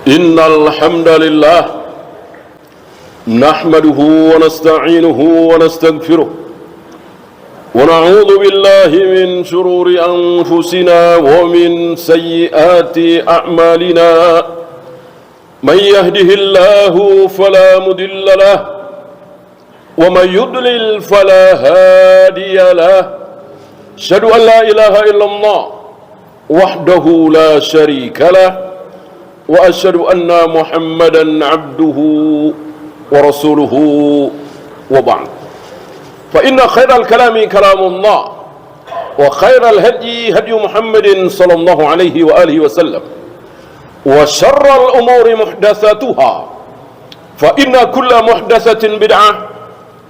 Innal hamdalillah nahmaduhu wa nasta'inuhu wa nastaghfiruh wa na'udzu billahi min shururi anfusina wa min sayyiati a'malina. Man yahdihillahu fala mudilla lahu wa man yudlil fala hadiya lahu. Asyhadu an la ilaha illallah wahdahu la syarika lahu wa asyhadu anna Muhammadan abduhu wa rasuluhu wa ba'd. Fa inna khairal kalami kalamullah wa khairal hadyi hadyu Muhammadin sallallahu alaihi wa alihi wasallam wa syarral umuri muhdatsatuha fa inna kulla muhdatsatin bid'ah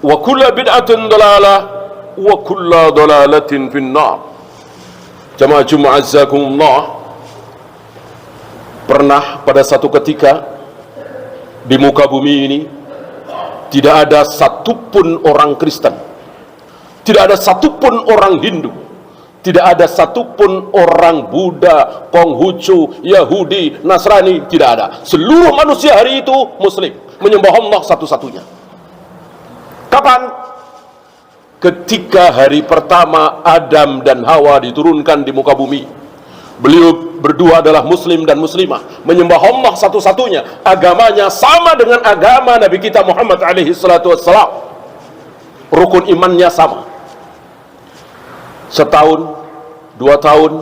wa kulla bid'atin dalalah wa kulla dalalatin finnar. Jamaah Jumat azzakumullah, pernah pada satu ketika di muka bumi ini tidak ada satupun orang Kristen, tidak ada satupun orang Hindu, tidak ada satupun orang Buddha, Konghucu, Yahudi, Nasrani, tidak ada. Seluruh manusia hari itu Muslim, menyembah Allah satu-satunya. Kapan? Ketika hari pertama Adam dan Hawa diturunkan di muka bumi. Beliau berdua adalah Muslim dan Muslimah, menyembah Allah satu-satunya. Agamanya sama dengan agama Nabi kita Muhammad alaihi salatu wassalam. Rukun imannya sama. Setahun, 2 tahun,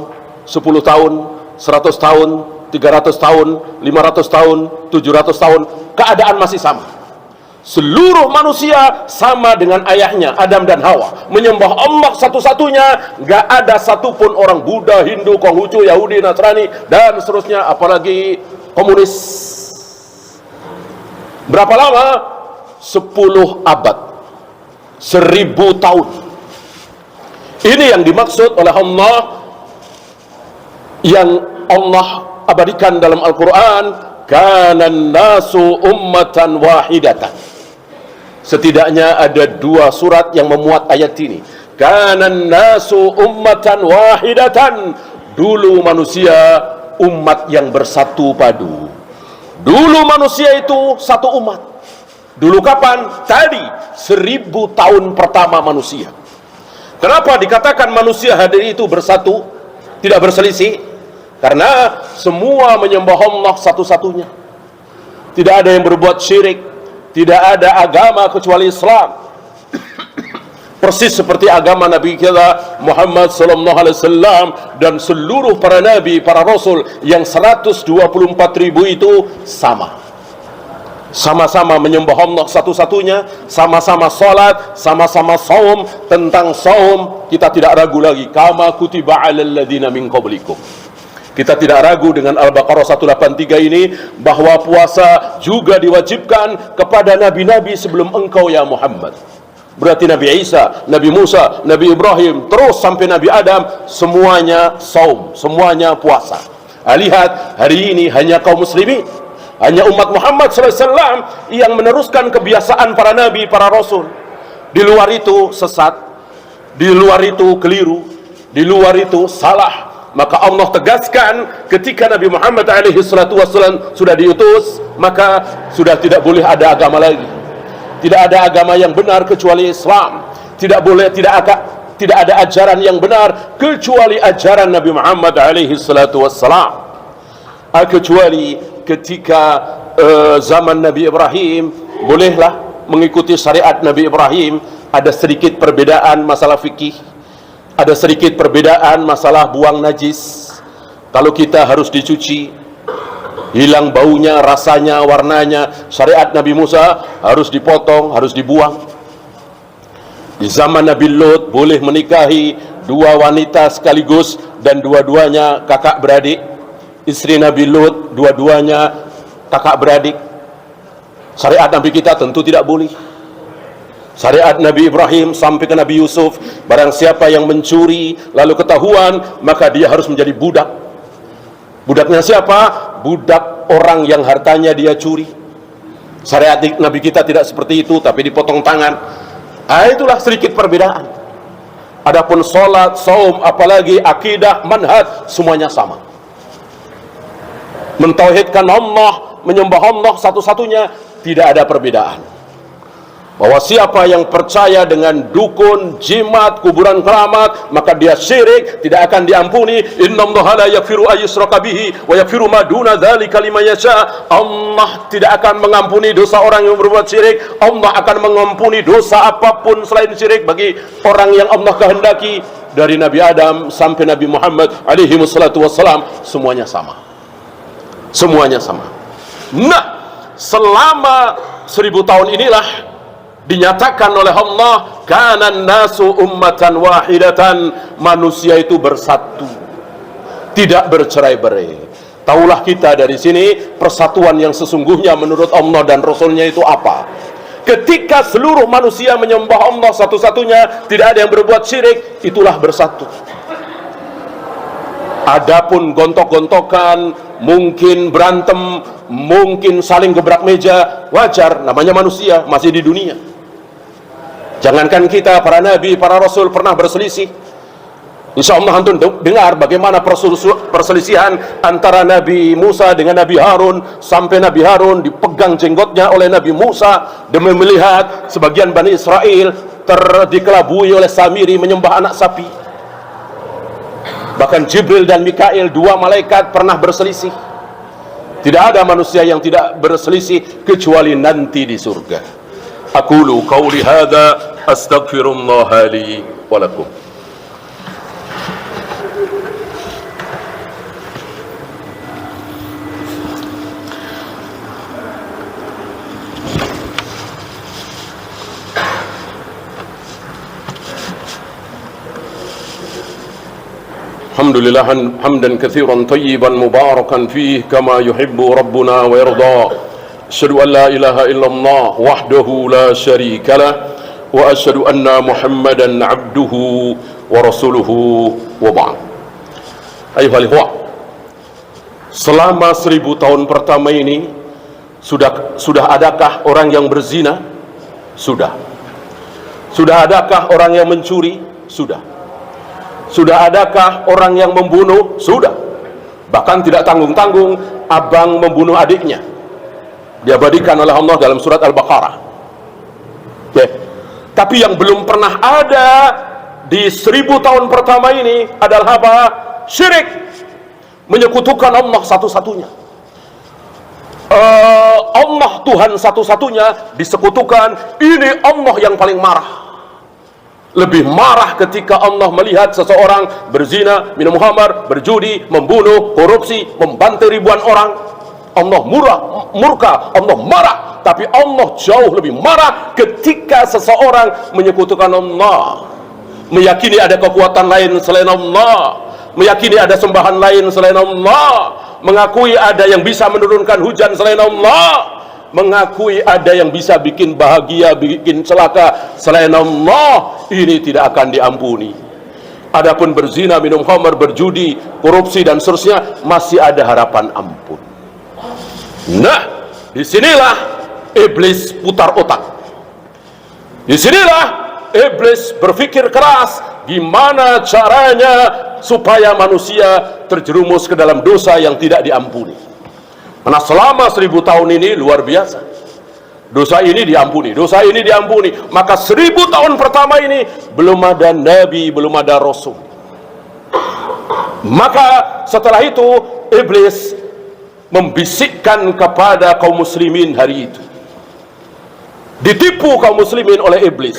10 tahun, 100 tahun, 300 tahun, 500 tahun, 700 tahun, keadaan masih sama. Seluruh manusia sama dengan ayahnya Adam dan Hawa, menyembah Allah satu-satunya. Gak ada satupun orang Buddha, Hindu, Konghucu, Yahudi, Nasrani dan seterusnya, apalagi komunis. Berapa lama? 10 abad, 1000 tahun. Ini yang dimaksud oleh Allah, yang Allah abadikan dalam Al-Quran. Kanan nasu ummatan wahidatan. Setidaknya ada 2 surat yang memuat ayat ini. Kanan nasu ummatan wahidatan. Dulu manusia umat yang bersatu padu. Dulu manusia itu satu umat. Dulu kapan? Tadi 1000 tahun pertama manusia. Kenapa dikatakan manusia hari itu bersatu, tidak berselisih? Karena semua menyembah Allah satu-satunya. Tidak ada yang berbuat syirik. Tidak ada agama kecuali Islam. Persis seperti agama Nabi kita Muhammad sallallahu alaihi wasallam dan seluruh para nabi, para rasul yang 124.000 itu sama. Sama-sama menyembah Allah satu-satunya, sama-sama salat, sama-sama saum. Tentang saum kita tidak ragu lagi. Kama kutiba 'alal ladzina min qablikum. Kita tidak ragu dengan Al-Baqarah 183 ini, bahwa puasa juga diwajibkan kepada nabi-nabi sebelum engkau ya Muhammad. Berarti Nabi Isa, Nabi Musa, Nabi Ibrahim, terus sampai Nabi Adam, semuanya saum, semuanya puasa. Lihat, hari ini hanya kaum muslimin, hanya umat Muhammad SAW yang meneruskan kebiasaan para nabi, para rasul. Di luar itu sesat, di luar itu keliru, di luar itu salah. Maka Allah tegaskan, ketika Nabi Muhammad alaihi salatu wassalam sudah diutus, maka sudah tidak boleh ada agama lagi. Tidak ada agama yang benar kecuali Islam. Tidak ada ajaran yang benar kecuali ajaran Nabi Muhammad alaihi salatu wassalam. Kecuali ketika zaman Nabi Ibrahim, bolehlah mengikuti syariat Nabi Ibrahim. Ada sedikit perbedaan masalah fikih, ada sedikit perbedaan masalah buang najis. Kalau kita harus dicuci, hilang baunya, rasanya, warnanya. Syariat Nabi Musa harus dipotong, harus dibuang. Di zaman Nabi Lut boleh menikahi 2 wanita sekaligus dan dua-duanya kakak beradik. Istri Nabi Lut dua-duanya kakak beradik. Syariat Nabi kita tentu tidak boleh. Syariat Nabi Ibrahim sampai ke Nabi Yusuf, barang siapa yang mencuri lalu ketahuan, maka dia harus menjadi budak. Budaknya siapa? Budak orang yang hartanya dia curi. Syariat Nabi kita tidak seperti itu, tapi dipotong tangan. Itulah sedikit perbedaan. Adapun salat, saum, apalagi akidah, manhaj, semuanya sama. mentauhidkan Allah, menyembah Allah satu-satunya, tidak ada perbedaan. Bahwa siapa yang percaya dengan dukun, jimat, kuburan keramat, maka dia syirik, tidak akan diampuni. Innallaha la yaghfiru ayyushraka bihi wa yaghfiru ma duna dzalika liman yasha. Allah tidak akan mengampuni dosa orang yang berbuat syirik. Allah akan mengampuni dosa apapun selain syirik bagi orang yang Allah kehendaki. Dari Nabi Adam sampai Nabi Muhammad alaihi wassalatu wassalam, semuanya sama. Semuanya sama. Nah, selama 1000 tahun inilah dinyatakan oleh Allah, kanan nasu ummatan wahidatan, manusia itu bersatu, tidak bercerai-berai. Taulah kita dari sini persatuan yang sesungguhnya menurut Allah dan Rasulnya itu apa? Ketika seluruh manusia menyembah Allah satu-satunya, tidak ada yang berbuat syirik, itulah bersatu. Adapun gontok-gontokan, mungkin berantem, mungkin saling gebrak meja, wajar, namanya manusia, masih di dunia. Jangankan kita, para nabi, para rasul pernah berselisih. Insya Allah antum dengar bagaimana perselisihan antara Nabi Musa dengan Nabi Harun, sampai Nabi Harun dipegang jenggotnya oleh Nabi Musa demi melihat sebagian Bani Israel dikelabui oleh Samiri menyembah anak sapi. Bahkan Jibril dan Mikail, dua malaikat, pernah berselisih. Tidak ada manusia yang tidak berselisih kecuali nanti di surga. Aqulu qawli hadza astaghfirullah li wa lakum. Alhamdulillah hamdan katsiran tayyiban mubarakan fihi kama yuhibbu rabbuna wa yarda. Asyhadu an la ilaha illallah wahdahu la syarika lah wa asyhadu anna Muhammadan abduhu wa rasuluhu wa ba'd. Ayuhal ikhwah, selama 1000 tahun pertama ini sudah adakah orang yang berzina? Sudah. Sudah adakah orang yang mencuri? Sudah. Sudah adakah orang yang membunuh? Sudah. Bahkan tidak tanggung-tanggung abang membunuh adiknya, diabadikan oleh Allah dalam surat Al-Baqarah. Okay. Tapi yang belum pernah ada di 1000 tahun pertama ini adalah apa? Syirik, menyekutukan Allah satu-satunya. Allah Tuhan satu-satunya disekutukan. Ini Allah yang paling marah. Lebih marah ketika Allah melihat seseorang berzina, minum khamar, berjudi, membunuh, korupsi, membantai ribuan orang. Allah murka, Allah marah. Tapi Allah jauh lebih marah ketika seseorang menyekutukan Allah, meyakini ada kekuatan lain selain Allah, meyakini ada sembahan lain selain Allah, mengakui ada yang bisa menurunkan hujan selain Allah, mengakui ada yang bisa bikin bahagia, bikin celaka selain Allah. Ini tidak akan diampuni. Adapun berzina, minum khamar, berjudi, korupsi dan seterusnya, masih ada harapan ampun. Nah, disinilah iblis putar otak. Disinilah iblis berpikir keras, gimana caranya supaya manusia terjerumus ke dalam dosa yang tidak diampuni. Karena selama 1000 tahun ini luar biasa, dosa ini diampuni, dosa ini diampuni. Maka 1000 tahun pertama ini belum ada nabi, belum ada rasul. Maka setelah itu iblis membisikkan kepada kaum muslimin hari itu. Ditipu kaum muslimin oleh iblis.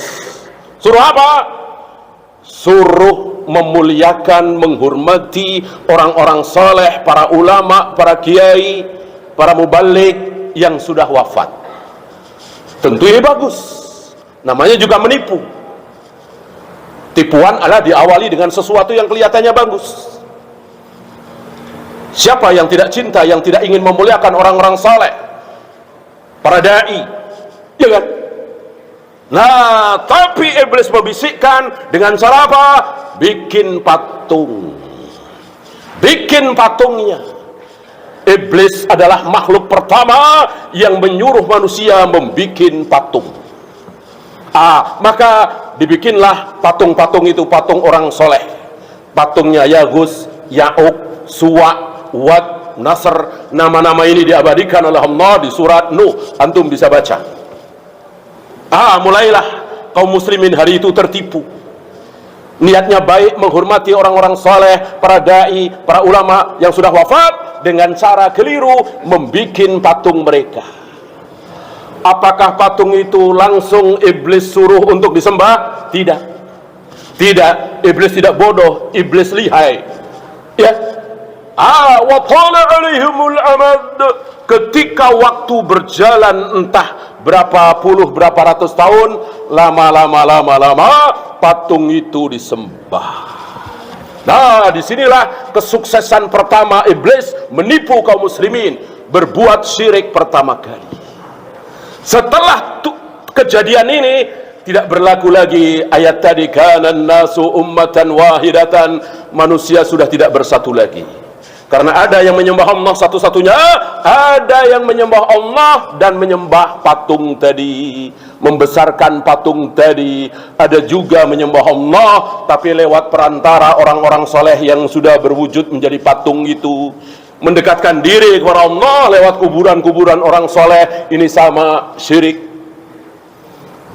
Suruh apa? Suruh memuliakan, menghormati orang-orang saleh, para ulama, para kiai, para mubaligh yang sudah wafat. Tentu ini bagus, namanya juga menipu. Tipuan adalah diawali dengan sesuatu yang kelihatannya bagus. Siapa yang tidak cinta, yang tidak ingin memuliakan orang-orang saleh, para dai, ya kan? Nah, tapi iblis membisikkan dengan cara apa? Bikin patung, bikin patungnya. Iblis adalah makhluk pertama yang menyuruh manusia membikin patung. Maka dibikinlah patung-patung itu, patung orang soleh. Patungnya Yagus, Ya'uq, Suwa, Wat, Nasr. Nama-nama ini diabadikan oleh Allah di surat Nuh. Antum bisa baca. Mulailah kaum muslimin hari itu tertipu. Niatnya baik, menghormati orang-orang saleh, para dai, para ulama yang sudah wafat, dengan cara keliru membikin patung mereka. Apakah patung itu langsung iblis suruh untuk disembah? Tidak. Tidak, iblis tidak bodoh, iblis lihai. Ya. Wa tala alaihimul amad. Ketika waktu berjalan entah berapa puluh, berapa ratus tahun, lama patung itu disembah. Nah, disinilah kesuksesan pertama iblis menipu kaum muslimin, berbuat syirik pertama kali. Setelah kejadian ini tidak berlaku lagi ayat tadi, kanan nasu ummatan wahidatan, manusia sudah tidak bersatu lagi. Karena ada yang menyembah Allah satu-satunya, ada yang menyembah Allah dan menyembah patung tadi, membesarkan patung tadi. Ada juga menyembah Allah tapi lewat perantara orang-orang soleh yang sudah berwujud menjadi patung itu, mendekatkan diri kepada Allah lewat kuburan-kuburan orang soleh. Ini sama syirik.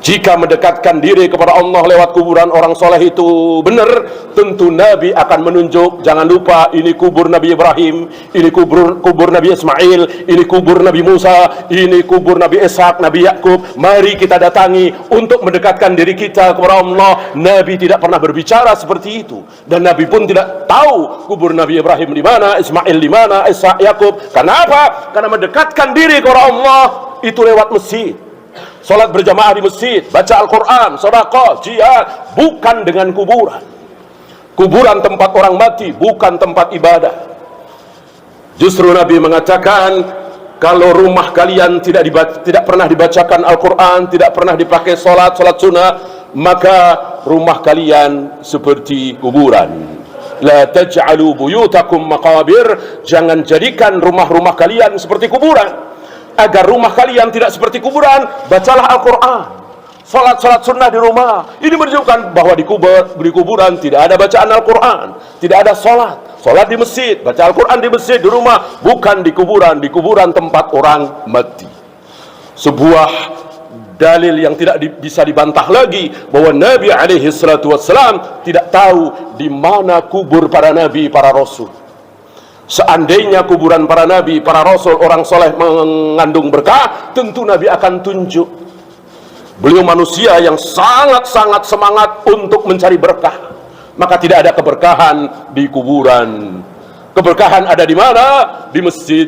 Jika mendekatkan diri kepada Allah lewat kuburan orang soleh itu benar, tentu Nabi akan menunjuk, jangan lupa ini kubur Nabi Ibrahim, ini kubur Nabi Ismail, ini kubur Nabi Musa, ini kubur Nabi Ishak, Nabi Yakub. Mari kita datangi untuk mendekatkan diri kita kepada Allah. Nabi tidak pernah berbicara seperti itu, dan Nabi pun tidak tahu kubur Nabi Ibrahim di mana, Ismail di mana, Ishak, Yakub. Kenapa? Karena mendekatkan diri kepada Allah itu lewat masjid. Salat berjamaah di masjid, baca Al-Quran, sedekah, jihad, bukan dengan kuburan. Kuburan tempat orang mati, bukan tempat ibadah. Justru Nabi mengatakan, kalau rumah kalian tidak pernah dibacakan Al-Quran, tidak pernah dipakai salat sunnah, maka rumah kalian seperti kuburan. La taj'alu buyutakum maqabir, jangan jadikan rumah-rumah kalian seperti kuburan. Agar rumah kalian tidak seperti kuburan, bacalah Al-Quran, salat sunnah di rumah. Ini menunjukkan bahwa di kuburan tidak ada bacaan Al-Quran, tidak ada salat di masjid, baca Al-Quran di masjid, di rumah, bukan di kuburan tempat orang mati. Sebuah dalil yang tidak bisa dibantah lagi bahwa Nabi SAW tidak tahu di mana kubur para nabi, para rasul. Seandainya kuburan para nabi, para rasul, orang soleh mengandung berkah, tentu Nabi akan tunjuk. Beliau manusia yang sangat-sangat semangat untuk mencari berkah, maka tidak ada keberkahan di kuburan. Keberkahan ada di mana? Di masjid.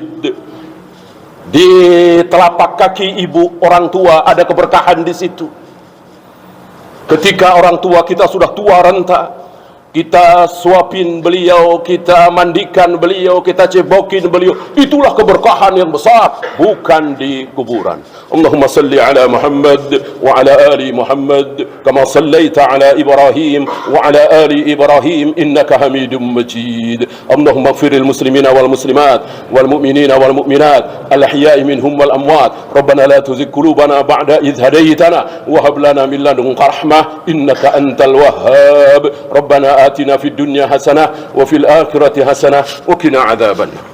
Di telapak kaki ibu orang tua ada keberkahan di situ. Ketika orang tua kita sudah tua renta, kita suapin beliau, kita mandikan beliau, kita cebokin beliau, itulah keberkahan yang besar, bukan di kuburan. Allahumma salli ala Muhammad wa ala ali Muhammad kama sallaita ala Ibrahim wa ala ali Ibrahim innaka Hamidum Majid. Allahumma ighfir lil muslimina wal muslimat wal mu'minina wal mu'minat al ahya'i minhum wal amwat. Rabbana la tuzigh qulubana ba'da idh hadaytana wa hab lana min ladunka rahmah innaka antal wahhab. Rabbana آتنا في الدنيا حسنة وفي الآخرة حسنة وقنا عذاب النار.